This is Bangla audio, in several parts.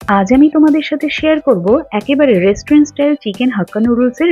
আজ আমি তোমাদের সাথে শেয়ার করব একেবারে রেস্টুরেন্ট স্টাইল চিকেন হাক্কা নুডলসের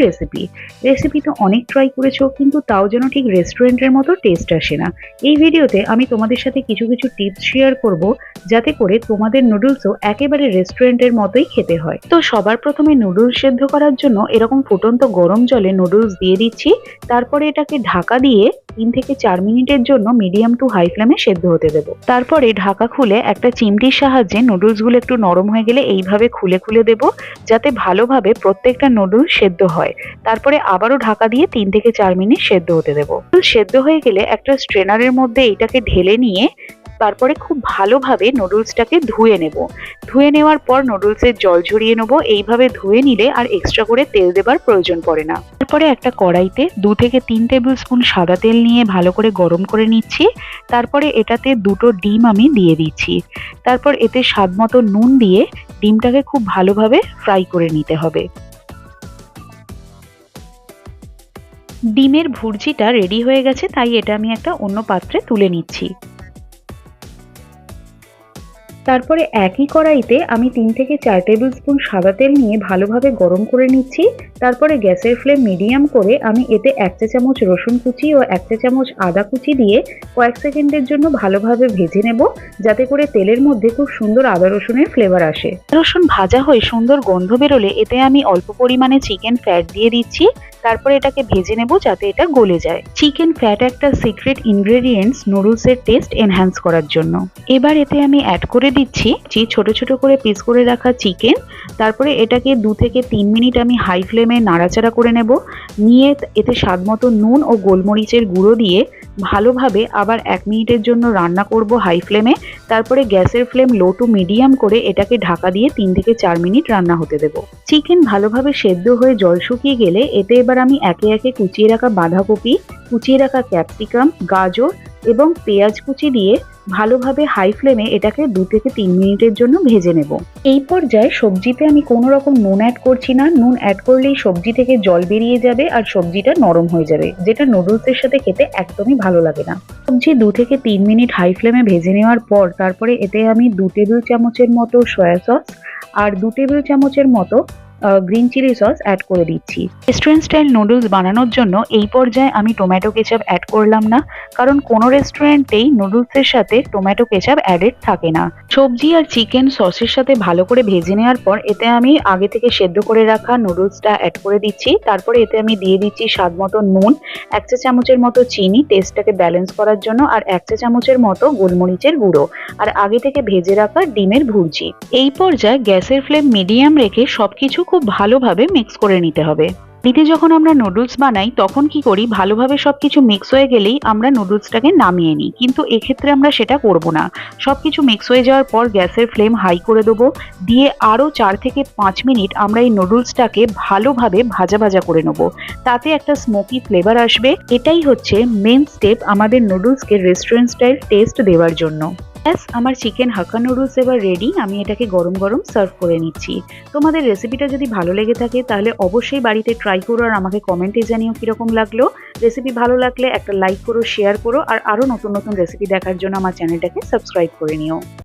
রেসিপি তো অনেক ট্রাই করেছো, কিন্তু তাও যেন ঠিক রেস্টুরেন্টের মতো টেস্ট আসে না। এই ভিডিওতে আমি তোমাদের সাথে কিছু কিছু টিপস শেয়ার করব, যাতে করে তোমাদের নুডলসও একেবারে রেস্টুরেন্টের মতোই খেতে হয়। তো সবার প্রথমে নুডলস সেদ্ধ করার জন্য এরকম ফুটন্ত গরম জলে নুডলস দিয়ে দিচ্ছি। তারপরে এটাকে ঢাকা দিয়ে 3 থেকে 4 মিনিটের জন্য মিডিয়াম টু হাই ফ্লেমে সেদ্ধ হতে দেবো। তারপরে ঢাকা খুলে একটা চিমটির সাহায্যে নুডলসগুলো একটু নরম হয়ে গেলে এইভাবে খুলে খুলে দেবো, যাতে ভালোভাবে প্রত্যেকটা নুডলস সেদ্ধ হয়। তারপরে আবারও ঢাকা দিয়ে 3 থেকে 4 মিনিট সেদ্ধ হতে দেবো। সেদ্ধ হয়ে গেলে একটা স্ট্রেনারের মধ্যে এইটাকে ঢেলে নিয়ে তারপরে খুব ভালোভাবে নুডলসটাকে ধুয়ে নেব। ধুয়ে নেওয়ার পর নুডলসের জল ঝরিয়ে নেব। এইভাবে ধুয়ে নিলে আর এক্সট্রা করে তেল দেবার প্রয়োজন পড়ে না। তারপরে একটা কড়াইতে 2 থেকে 3 টেবিল স্পুন সাদা তেল নিয়ে ভালো করে গরম করে নিচ্ছি। তারপরে এটাতে 2টো ডিম আমি দিয়ে দিচ্ছি। তারপর এতে স্বাদ মতো নুন দিয়ে ডিমটাকে খুব ভালোভাবে ফ্রাই করে নিতে হবে। ডিমের ভুর্জিটা রেডি হয়ে গেছে, তাই এটা আমি একটা অন্য পাত্রে তুলে নিচ্ছি। তারপরে একই কড়াইতে আমি 3 থেকে 4 টেবিল স্পুন সাদা তেল নিয়ে ভালোভাবে গরম করে নিচ্ছি। তারপরে গ্যাসের ফ্লেম মিডিয়াম করে আমি এতে 1 চা-চামচ রসুন কুচি ও 1 চা-চামচ আদা কুচি দিয়ে কয়েক সেকেন্ডের জন্য ভালোভাবে ভেজে নেব, যাতে করে তেলের মধ্যে খুব সুন্দর আদা রসুনের ফ্লেভার আসে। রসুন ভাজা হয়ে সুন্দর গন্ধ বেরোলে এতে আমি অল্প পরিমাণে চিকেন ফ্যাট দিয়ে দিচ্ছি। তারপরে এটাকে ভেজে নেব যাতে এটা গলে যায়। চিকেন ফ্যাট একটা সিক্রেট ইনগ্রেডিয়েন্টস নুডলসের টেস্ট এনহ্যান্স করার জন্য। এবার এতে আমি অ্যাড করে দিচ্ছি ছোট ছোট করে পিস করে রাখা চিকেন। তারপরে এটাকে 2 থেকে 3 মিনিট আমি হাই ফ্লেমে নাড়াচাড়া করে নেব। নিয়ে এতে স্বাদ মতো নুন ও গোলমরিচের গুঁড়ো দিয়ে ভালোভাবে আবার 1 মিনিটের জন্য রান্না করব হাই ফ্লেমে। তারপরে গ্যাসের ফ্লেম লো টু মিডিয়াম করে এটাকে ঢাকা দিয়ে 3 থেকে 4 মিনিট রান্না হতে দেব। চিকেন ভালোভাবে সেদ্ধ হয়ে জল শুকিয়ে গেলে এতে এবার আমি একে একে কুচিয়ে রাখা বাঁধাকপি, কুচিয়ে রাখা ক্যাপসিকাম, গাজর এবং পেঁয়াজ কুচি দিয়ে ভালোভাবে হাই ফ্লেমে এটাকে 2 থেকে 3 মিনিটের জন্য ভেজে নেব। এই পর্যায়ে সবজিতে আমি কোনো রকম নুন অ্যাড করছি না। নুন অ্যাড করলেই সবজি থেকে জল বেরিয়ে যাবে আর সবজিটা নরম হয়ে যাবে, যেটা নুডলসের সাথে খেতে একদমই ভালো লাগে না। সবজি 2 থেকে 3 মিনিট হাই ফ্লেমে ভেজে নেওয়ার পর তারপরে এতে আমি 2 টেবিল চামচের মতো সয়া সস আর 2 টেবিল চামচের মতো গ্রিন চিলি সস অ্যাড করে দিচ্ছি। রেস্টুরেন্ট স্টাইল নুডলস বানানোর জন্য এই পর্যায়ে আমি টমেটো কেচাপ অ্যাড করলাম না, কারণ কোনো রেস্টুরেন্টেই নুডলসের সাথে টমেটো কেচাপ অ্যাডেড থাকে না। সবজি আর চিকেন সসের সাথে ভালো করে ভেজে নেওয়ার পর এতে আমি আগে থেকে সেদ্ধ করে রাখা নুডলসটা অ্যাড করে দিচ্ছি। তারপরে এতে আমি দিয়ে দিচ্ছি স্বাদ মতো নুন, 1 চা-চামচের মতো চিনি টেস্টটাকে ব্যালেন্স করার জন্য, আর 1 চা-চামচের মতো গোলমরিচের গুঁড়ো, আর আগে থেকে ভেজে রাখা ডিমের ভুর্জি। এই পর্যায়ে গ্যাসের ফ্লেম মিডিয়াম রেখে সবকিছু খুব ভালোভাবে মিক্স করে নিতে হবে। বাড়িতে যখন আমরা নুডলস বানাই তখন কি করি, ভালোভাবে সবকিছু মিক্স হয়ে গেলেই আমরা নুডলসটাকে নামিয়ে নিই, কিন্তু এক্ষেত্রে আমরা সেটা করব না। সবকিছু মিক্স হয়ে যাওয়ার পর গ্যাসের ফ্লেম হাই করে দেবো, দিয়ে আরও 4 থেকে 5 মিনিট আমরা এই নুডলসটাকে ভালোভাবে ভাজা ভাজা করে নেব। তাতে একটা স্মোকি ফ্লেভার আসবে। এটাই হচ্ছে মেন স্টেপ আমাদের নুডলসকে রেস্টুরেন্ট স্টাইল টেস্ট দেওয়ার জন্য। আমার চিকেন হাক্কা নুডলস এবার রেডি। আমি এটাকে গরম গরম সার্ভ করে নিচ্ছি। তোমাদের রেসিপিটা যদি ভালো লেগে থাকে তাহলে অবশ্যই বাড়িতে ট্রাই করো আর আমাকে কমেন্টে জানিও কিরকম লাগলো। রেসিপি ভালো লাগলে একটা লাইক করো, শেয়ার করো, আর আরও নতুন নতুন রেসিপি দেখার জন্য আমার চ্যানেলটাকে সাবস্ক্রাইব করে নিও।